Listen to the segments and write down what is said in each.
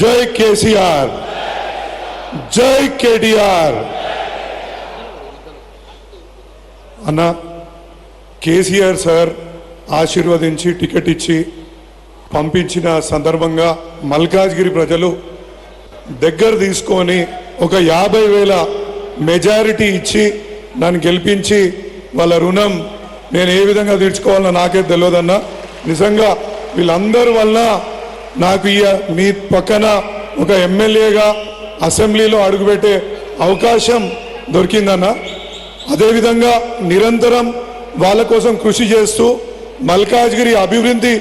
జై కేసీఆర్, జై కేటీఆర్. అన్న కేసీఆర్ సార్ ఆశీర్వదించి టికెట్ ఇచ్చి పంపించిన సందర్భంగా మల్కాజ్గిరి ప్రజలు దగ్గర తీసుకొని ఒక 50,000 మెజారిటీ ఇచ్చి నన్ను గెలిపించి వాళ్ళ రుణం నేను ఏ విధంగా తీర్చుకోవాలో నాకే తెలియదన్నా. నిజంగా వీళ్ళందరి వల్ల నాకు మీ పక్కన ఒక ఎమ్మెల్యేగా అసెంబ్లీలో అడుగుపెట్టే అవకాశం దొరికిందన్న. అదేవిధంగా నిరంతరం వాళ్ళ కోసం కృషి చేస్తూ మల్కాజ్గిరి అభివృద్ధి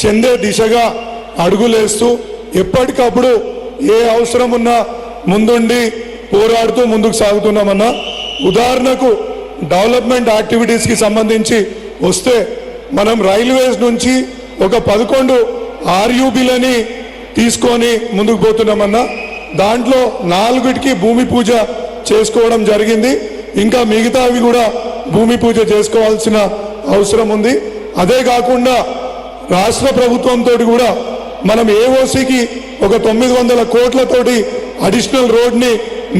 చెందే దిశగా అడుగులేస్తూ ఎప్పటికప్పుడు ఏ అవసరం ఉన్నా ముందుండి పోరాడుతూ ముందుకు సాగుతున్నామన్నా. ఉదాహరణకు డెవలప్మెంట్ యాక్టివిటీస్కి సంబంధించి వస్తే మనం రైల్వేస్ నుంచి ఒక 11 RUBలని తీసుకొని ముందుకు పోతున్నామన్నా. దాంట్లో 4టికి భూమి పూజ చేసుకోవడం జరిగింది. ఇంకా మిగతావి కూడా భూమి పూజ చేసుకోవాల్సిన అవసరం ఉంది. అదే కాకుండా రాష్ట్ర ప్రభుత్వంతో కూడా మనం AOCకి ఒక 900 కోట్లతోటి అడిషనల్ రోడ్ని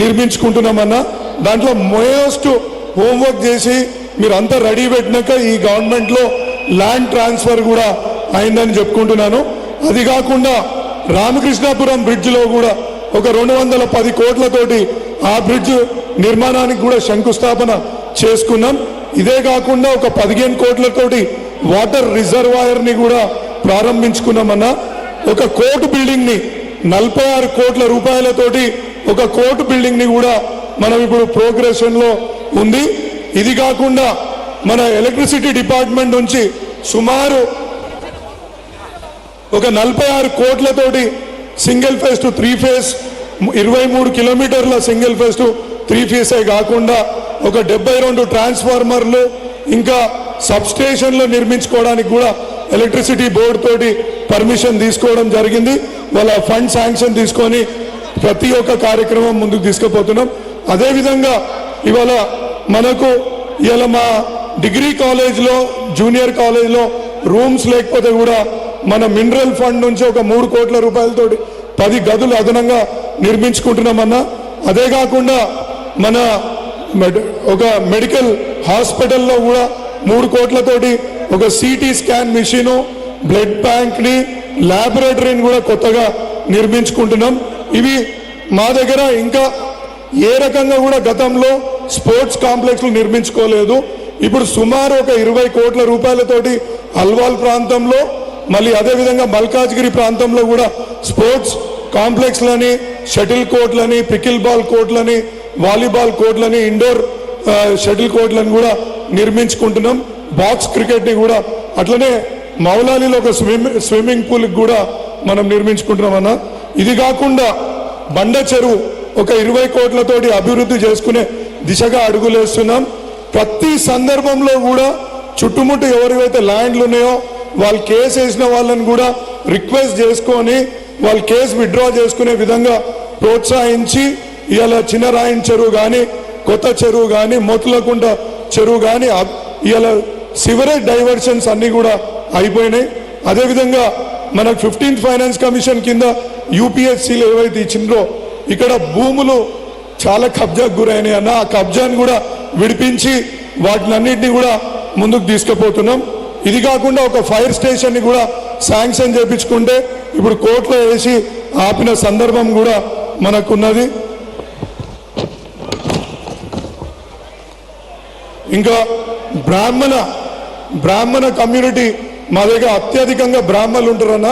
నిర్మించుకుంటున్నామన్నా. దాంట్లో మోస్ట్ హోంవర్క్ చేసి మీరు అంతా రెడీ పెట్టినాక ఈ గవర్నమెంట్లో ల్యాండ్ ట్రాన్స్ఫర్ కూడా అయిందని చెప్పుకుంటున్నాను. అది కాకుండా రామకృష్ణాపురం బ్రిడ్జ్లో కూడా ఒక 210 కోట్లతోటి ఆ బ్రిడ్జ్ నిర్మాణానికి కూడా శంకుస్థాపన చేసుకున్నాం. ఇదే కాకుండా ఒక 15 కోట్లతోటి వాటర్ రిజర్వాయర్ని కూడా ప్రారంభించుకున్నామన్నా. ఒక కోర్టు బిల్డింగ్ని 46 కోట్ల రూపాయలతోటి ఒక కోర్టు బిల్డింగ్ని కూడా మనం ఇప్పుడు ప్రోగ్రెషన్లో ఉంది. ఇది కాకుండా మన ఎలక్ట్రిసిటీ డిపార్ట్మెంట్ నుంచి సుమారు ఒక 46 కోట్లతోటి సింగిల్ ఫేజ్ టు 3 ఫేజ్ 23 కిలోమీటర్ల సింగిల్ ఫేజ్ టు 3 ఫేజ్ కాకుండా ఒక 72 ట్రాన్స్ఫార్మర్లు ఇంకా సబ్స్టేషన్లు నిర్మించుకోవడానికి కూడా ఎలక్ట్రిసిటీ బోర్డు తోటి పర్మిషన్ తీసుకోవడం జరిగింది. వాళ్ళ ఫండ్ శాంక్షన్ తీసుకొని ప్రతి ఒక్క కార్యక్రమం ముందుకు తీసుకుపోతున్నాం. అదేవిధంగా ఇవాళ మనకు ఇవాళ మా డిగ్రీ కాలేజ్లో జూనియర్ కాలేజ్లో రూమ్స్ లేకపోతే కూడా మన మినరల్ ఫండ్ నుంచి ఒక 3 కోట్ల రూపాయలతోటి 10 గదులు అదనంగా నిర్మించుకుంటున్నామన్నా. అదే కాకుండా మన ఒక మెడికల్ హాస్పిటల్లో కూడా 3 కోట్లతోటి ఒక CT స్కాన్ మిషను, బ్లడ్ బ్యాంక్ని, ల్యాబొరేటరీని కూడా కొత్తగా నిర్మించుకుంటున్నాం. ఇవి మా దగ్గర ఇంకా ఏ రకంగా కూడా గతంలో స్పోర్ట్స్ కాంప్లెక్స్లు నిర్మించుకోలేదు. ఇప్పుడు సుమారు ఒక 20 కోట్ల రూపాయలతోటి అల్వాల్ ప్రాంతంలో మళ్ళీ అదేవిధంగా మల్కాజ్గిరి ప్రాంతంలో కూడా స్పోర్ట్స్ కాంప్లెక్స్లని, షటిల్ కోర్ట్లని, పికిల్ బాల్ కోర్ట్లని, వాలీబాల్ కోర్ట్లని, ఇండోర్ షటిల్ కోర్ట్లను కూడా నిర్మించుకుంటున్నాం. బాక్స్ క్రికెట్ని కూడా అట్లనే మౌలాలీలో ఒక స్విమ్మింగ్ పూల్కి కూడా మనం నిర్మించుకుంటున్నామన్నా. ఇది కాకుండా బండ చెరువు ఒక 20 కోట్లతోటి అభివృద్ధి చేసుకునే దిశగా అడుగులేస్తున్నాం. ప్రతి సందర్భంలో కూడా చుట్టుముట్టు ఎవరివైతే ల్యాండ్లు ఉన్నాయో వాళ్ళు కేసు వేసిన వాళ్ళని కూడా రిక్వెస్ట్ చేసుకొని వాళ్ళు కేసు విత్డ్రా చేసుకునే విధంగా ప్రోత్సహించి ఇవాళ చిన్నరాయన్ చెరువు కానీ, కొత్త చెరువు కానీ, మోతులకుంట చెరువు కానీ ఇవాళ సివరేజ్ డైవర్షన్స్ అన్నీ కూడా అయిపోయినాయి. అదేవిధంగా మనకు 15th ఫైనాన్స్ కమిషన్ కింద UPSCలు ఏవైతే ఇచ్చిందో ఇక్కడ భూములు చాలా కబ్జాకు గురైనాయి అన్న. ఆ కబ్జాను కూడా విడిపించి వాటినన్నింటినీ కూడా ముందుకు తీసుకుపోతున్నాం. ఇది కాకుండా ఒక ఫైర్ స్టేషన్ని కూడా శాంక్షన్ చేయించుకుంటే ఇప్పుడు కోర్టులో వేసి ఆపిన సందర్భం కూడా మనకున్నది. ఇంకా బ్రాహ్మణ కమ్యూనిటీ మా దగ్గర అత్యధికంగా బ్రాహ్మణులు ఉంటారన్న.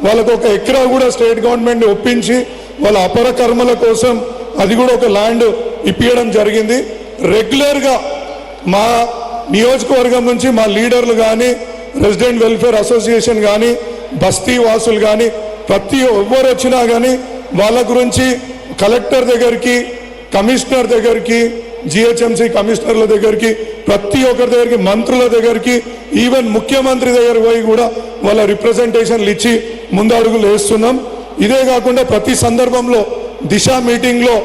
వాళ్ళకు ఒక ఎకరా కూడా స్టేట్ గవర్నమెంట్ ఒప్పించి వాళ్ళ అపర కర్మల కోసం అది కూడా ఒక ల్యాండ్ ఇప్పించడం జరిగింది. రెగ్యులర్గా మా నియోజకవర్గం నుంచి మా లీడర్లు కానీ, రెసిడెంట్ వెల్ఫేర్ అసోసియేషన్ కానీ, బస్తీ వాసులు కానీ ప్రతి ఎవరు వచ్చినా కానీ వాళ్ళ గురించి కలెక్టర్ దగ్గరికి, కమిషనర్ దగ్గరికి, GHMC కమిషనర్ల దగ్గరికి, ప్రతి ఒక్కరి దగ్గరికి, మంత్రుల దగ్గరికి, ఈవెన్ ముఖ్యమంత్రి దగ్గర పోయి కూడా వాళ్ళ రిప్రజెంటేషన్లు ఇచ్చి ముందు అడుగులు వేస్తున్నాం. ఇదే కాకుండా ప్రతి సందర్భంలో దిశ మీటింగ్లో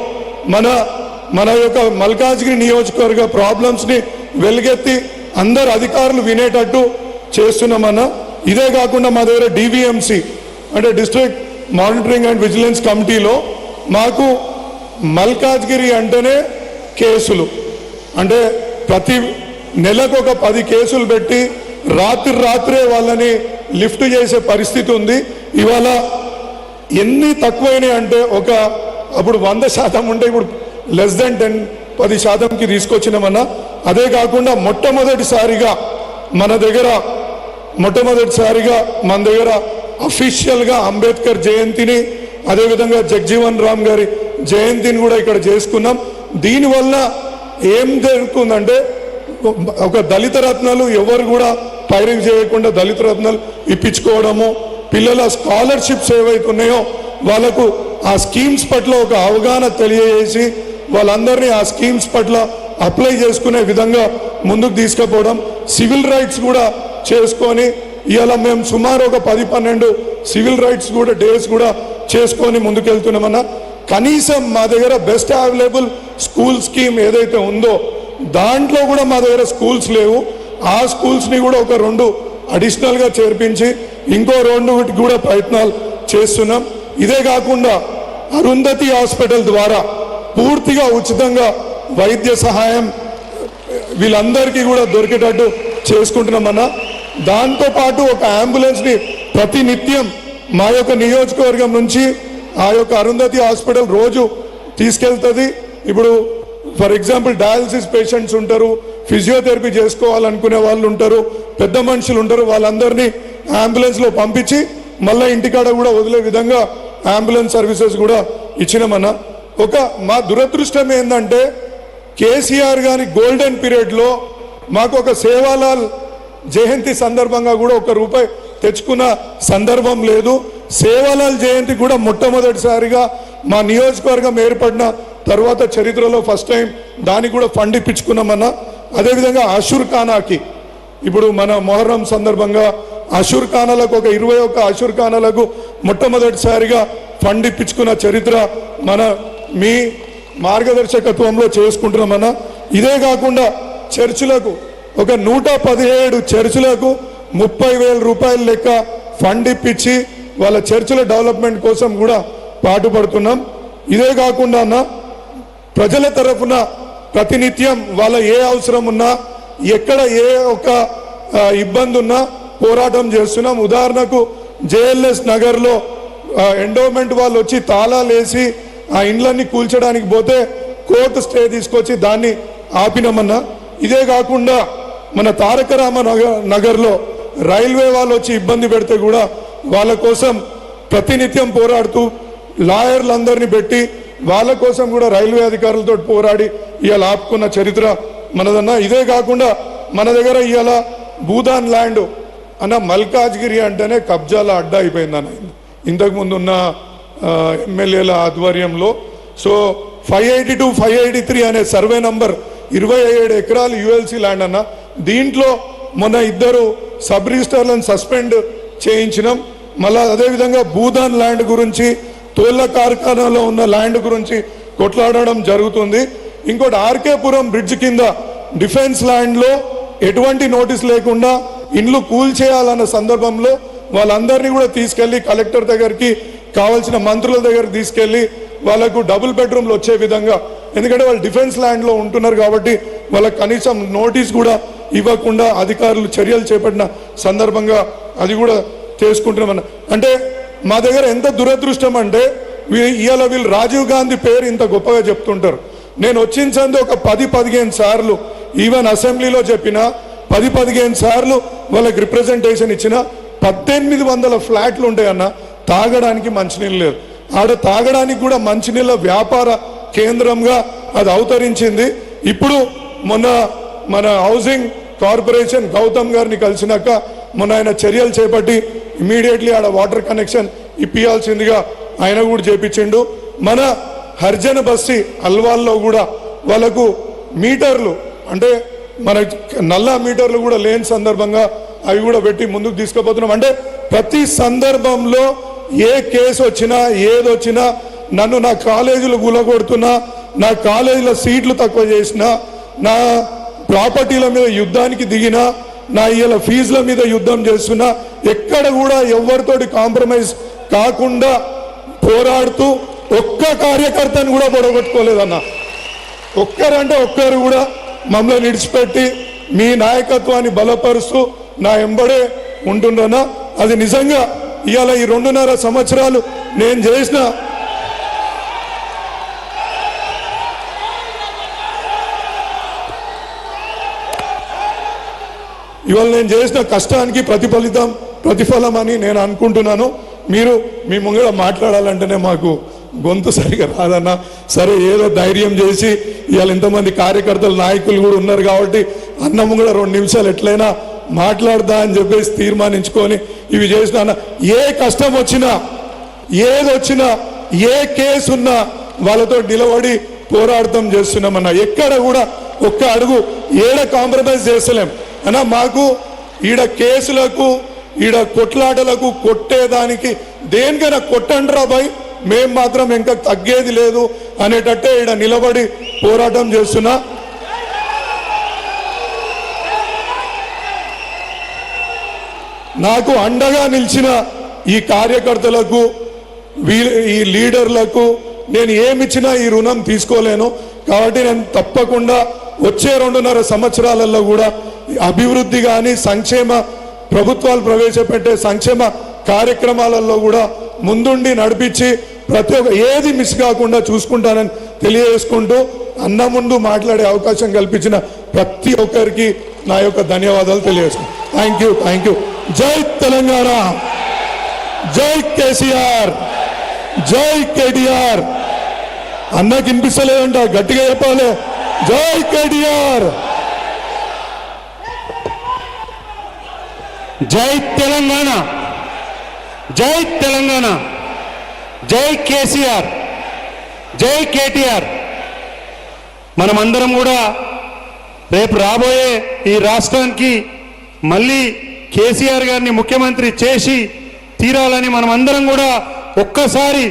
మన యొక్క మల్కాజ్గిరి నియోజకవర్గ ప్రాబ్లమ్స్ని వెలుగెత్తి అందరు అధికారులు వినేటట్టు చేస్తున్నామన్నా. ఇదే కాకుండా మా దగ్గర DVMC అంటే డిస్ట్రిక్ట్ మానిటరింగ్ అండ్ విజిలెన్స్ కమిటీలో మాకు మల్కాజ్గిరి అంటేనే కేసులు, అంటే ప్రతి నెలకు ఒక 10 కేసులు పెట్టి రాత్రే వాళ్ళని లిఫ్ట్ చేసే పరిస్థితి ఉంది. ఇవాళ ఎన్ని తక్కువైనాయి అంటే అప్పుడు 100% ఉంటే ఇప్పుడు లెస్ దెన్ 10% తీసుకొచ్చినామన్నా. అదే కాకుండా మొట్టమొదటిసారిగా మన దగ్గర అఫీషియల్గా అంబేద్కర్ జయంతిని, అదేవిధంగా జగ్జీవన్ రామ్ గారి జయంతిని కూడా ఇక్కడ చేసుకున్నాం. దీనివల్ల ఏం జరుగుతుందంటే ఒక దళిత రత్నాలు ఎవరు కూడా పైరవి చేయకుండా దళిత రత్నాలు ఇప్పించుకోవడము, పిల్లల స్కాలర్షిప్స్ ఏవైతున్నాయో వాళ్ళకు ఆ స్కీమ్స్ పట్ల ఒక అవగాహన తెలియజేసి వాళ్ళందరినీ ఆ స్కీమ్స్ పట్ల అప్లై చేసుకునే విధంగా ముందుకు తీసుకుపోవడం, సివిల్ రైట్స్ కూడా చేసుకొని ఇవాళ మేము సుమారు ఒక 10-12 సివిల్ రైట్స్ కూడా డేస్ కూడా చేసుకొని ముందుకెళ్తున్నామన్నా. కనీసం మా దగ్గర బెస్ట్ అవైలబుల్ స్కూల్ స్కీమ్ ఏదైతే ఉందో దాంట్లో కూడా మా దగ్గర స్కూల్స్ లేవు. ఆ స్కూల్స్ని కూడా ఒక 2 అడిషనల్గా చేర్పించి ఇంకో 2 కూడా ప్రయత్నాలు చేస్తున్నాం. ఇదే కాకుండా అరుంధతి హాస్పిటల్ ద్వారా పూర్తిగా ఉచితంగా వైద్య సహాయం వీళ్ళందరికీ కూడా దొరికేటట్టు చేసుకుంటున్నామన్నా. దాంతోపాటు ఒక అంబులెన్స్ని ప్రతినిత్యం మా యొక్క నియోజకవర్గం నుంచి ఆ యొక్క అరుంధతి హాస్పిటల్ రోజు తీసుకెళ్తుంది. ఇప్పుడు ఫర్ ఎగ్జాంపుల్ డయాలసిస్ పేషెంట్స్ ఉంటారు, ఫిజియోథెరపీ చేసుకోవాలనుకునే వాళ్ళు ఉంటారు, పెద్ద మనుషులు ఉంటారు, వాళ్ళందరినీ అంబులెన్స్లో పంపించి మళ్ళీ ఇంటికాడ కూడా వదిలే విధంగా అంబులెన్స్ సర్వీసెస్ కూడా ఇచ్చినామన్నా. మా దురదృష్టం ఏంటంటే కేసీఆర్ గారి గోల్డెన్ పీరియడ్లో మాకు ఒక సేవాలాల్ జయంతి సందర్భంగా కూడా ₹1 తెచ్చుకున్న సందర్భం లేదు. సేవాలాల్ జయంతి కూడా మొట్టమొదటిసారిగా మా నియోజకవర్గం ఏర్పడిన తర్వాత చరిత్రలో ఫస్ట్ టైం దానికి కూడా ఫండ్ ఇప్పించుకున్నామన్నా. అదేవిధంగా అషూర్ ఖానాకి ఇప్పుడు మన మొహర్రం సందర్భంగా అషూర్ ఖానాలకు ఒక 21 అషూర్ ఖానాలకు మొట్టమొదటిసారిగా ఫండ్ ఇప్పించుకున్న చరిత్ర మీ మార్గదర్శకత్వంలో చేసుకుంటున్నామన్నా. ఇదే కాకుండా చర్చిలకు ఒక 117 చర్చిలకు ₹30,000 లెక్క ఫండ్ ఇప్పించి వాళ్ళ చర్చిల డెవలప్మెంట్ కోసం కూడా పాటుపడుతున్నాం. ఇదే కాకుండా ప్రజల తరఫున ప్రతినిత్యం వాళ్ళ ఏ అవసరం ఉన్నా ఎక్కడ ఏ ఒక ఇబ్బంది ఉన్నా పోరాటం చేస్తున్నాం. ఉదాహరణకు జేఎల్ఎస్ నగర్లో ఎండోమెంట్ వాళ్ళు వచ్చి తాళాలు వేసి ఆ ఇండ్లన్నీ కూల్చడానికి పోతే కోర్టు స్టే తీసుకొచ్చి దాన్ని ఆపినామన్నా. ఇదే కాకుండా మన తారక రామ నగర్లో రైల్వే వాళ్ళు వచ్చి ఇబ్బంది పెడితే కూడా వాళ్ళ కోసం ప్రతినిత్యం పోరాడుతూ లాయర్లందరినీ పెట్టి వాళ్ళ కోసం కూడా రైల్వే అధికారులతో పోరాడి ఇవాళ ఆపుకున్న చరిత్ర మనదన్నా. ఇదే కాకుండా మన దగ్గర ఇవాళ భూదాన్ ల్యాండ్ అన్న మల్కాజ్గిరి అంటేనే కబ్జాల అడ్డా అయిపోయిందన్న ఇంతకుముందు ఉన్న ఎమ్మెల్యేల ఆధ్వర్యంలో. సో 582, 583 అనే సర్వే నంబర్ 27 ఎకరాలు యుఎల్సి ల్యాండ్ అన్న. దీంట్లో మొన్న 2 సబ్ రిజిస్టర్లను సస్పెండ్ చేయించినాం. మళ్ళీ అదేవిధంగా భూదాన్ ల్యాండ్ గురించి, తోళ్ల కార్ఖానాలో ఉన్న ల్యాండ్ గురించి కొట్లాడడం జరుగుతుంది. ఇంకోటి ఆర్కేపురం బ్రిడ్జ్ కింద డిఫెన్స్ ల్యాండ్లో ఎటువంటి నోటీస్ లేకుండా ఇండ్లు కూల్చేయాలన్న సందర్భంలో వాళ్ళందరినీ కూడా తీసుకెళ్లి కలెక్టర్ దగ్గరికి, కావాల్సిన మంత్రుల దగ్గరికి తీసుకెళ్లి వాళ్ళకు డబుల్ బెడ్రూమ్లు వచ్చే విధంగా, ఎందుకంటే వాళ్ళు డిఫెన్స్ ల్యాండ్లో ఉంటున్నారు కాబట్టి వాళ్ళకి కనీసం నోటీస్ కూడా ఇవ్వకుండా అధికారులు చర్యలు చేపట్టిన సందర్భంగా అది కూడా చేసుకుంటున్నామన్న. అంటే మా దగ్గర ఎంత దురదృష్టం అంటే ఇవాళ వీళ్ళు రాజీవ్ గాంధీ పేరు ఇంత గొప్పగా చెప్తుంటారు. నేను వచ్చింది ఒక 10-15 సార్లు ఈవెన్ అసెంబ్లీలో చెప్పిన 10-15 సార్లు వాళ్ళకి రిప్రజెంటేషన్ ఇచ్చిన 1800 ఫ్లాట్లు ఉంటాయన్న. తాగడానికి మంచినీళ్ళు లేదు. ఆడ తాగడానికి కూడా మంచినీళ్ళ వ్యాపార కేంద్రంగా అది అవతరించింది. ఇప్పుడు మొన్న మన హౌసింగ్ కార్పొరేషన్ గౌతమ్ గారిని కలిసినాక మొన్న ఆయన చర్యలు చేపట్టి ఇమీడియట్లీ ఆడ వాటర్ కనెక్షన్ ఇప్పియాల్సిందిగా ఆయన కూడా చేపించిండు. మన హర్జన బస్తీ అల్వాల్లో కూడా వాళ్ళకు మీటర్లు, అంటే మన నల్ల మీటర్లు కూడా లేని సందర్భంగా అవి కూడా పెట్టి ముందుకు తీసుకుపోతున్నాం. అంటే ప్రతి సందర్భంలో ఏ కేసు వచ్చినా ఏదొచ్చినా నన్ను నా కాలేజీలు గులగొడుతున్నా, నా కాలేజీల సీట్లు తక్కువ చేసినా, నా ప్రాపర్టీల మీద యుద్ధానికి దిగినా, నా ఇలా ఫీజుల మీద యుద్ధం చేస్తున్నా, ఎక్కడ కూడా ఎవరితోటి కాంప్రమైజ్ కాకుండా పోరాడుతూ ఒక్క కార్యకర్తను కూడా పొడగొట్టుకోలేదన్న. ఒక్కరంటే ఒక్కరు కూడా మమ్మల్ని విడిచిపెట్టి మీ నాయకత్వాన్ని బలపరుస్తూ నా ఎంబడే ఉంటుండన్నా. అది నిజంగా ఇవాళ ఈ 2.5 సంవత్సరాలు నేను చేసిన కష్టానికి ప్రతిఫలం అని నేను అనుకుంటున్నాను. మీరు మీ ముంగడ మాట్లాడాలంటేనే మాకు గొంతు సరిగా రాదన్న. సరే ఏదో ధైర్యం చేసి ఇవాళ ఇంతమంది కార్యకర్తలు నాయకులు కూడా ఉన్నారు కాబట్టి అన్న ముంగడ 2 నిమిషాలు ఎట్లయినా మాట్లాడదా అని చెప్పేసి తీర్మానించుకొని ఇవి చేసిన అన్న. ఏ కష్టం వచ్చినా ఏదొచ్చినా ఏ కేసు ఉన్నా వాళ్ళతో నిలబడి పోరాడతాం చేస్తున్నామన్న. ఎక్కడ కూడా ఒక్క అడుగు ఏడ కాంప్రమైజ్ చేస్తలేం అన్న. మాకు ఈడ కేసులకు ఈడ కొట్లాటలకు కొట్టేదానికి దేనికైనా కొట్టండిరా బాయ్, మేం మాత్రం ఇంకా తగ్గేది లేదు అనేటట్టే ఈడ నిలబడి పోరాటం చేస్తున్నా. నాకు అండగా నిలిచిన ఈ కార్యకర్తలకు ఈ లీడర్లకు నేను ఏమిచ్చినా ఈ రుణం తీసుకోలేను. కాబట్టి నేను తప్పకుండా వచ్చే 2.5 సంవత్సరాలలో కూడా అభివృద్ధి కానీ సంక్షేమ ప్రభుత్వాలు ప్రవేశపెట్టే సంక్షేమ కార్యక్రమాలలో కూడా ముందుండి నడిపించి ప్రతి ఒక్క ఏది మిస్ కాకుండా చూసుకుంటానని తెలియజేసుకుంటూ అన్న ముందు మాట్లాడే అవకాశం కల్పించిన ప్రతి ఒక్కరికి నా యొక్క ధన్యవాదాలు తెలియజేసుకుంటాను. Thank you. జై తెలంగాణ, జై కేసీఆర్, జై కేటీఆర్. అన్నకి వినిపిస్తలేదంట, గట్టిగా చెప్పాలి. జై కేటీఆర్, జై తెలంగాణ, జై తెలంగాణ, జై కేసీఆర్, జై కేటీఆర్. మనమందరం కూడా రేపు రాబోయే ఈ రాష్ట్రానికి మళ్ళీ కేసీఆర్ గారిని ముఖ్యమంత్రి చేసి తీరాలని మనమందరం కూడా ఒక్కసారి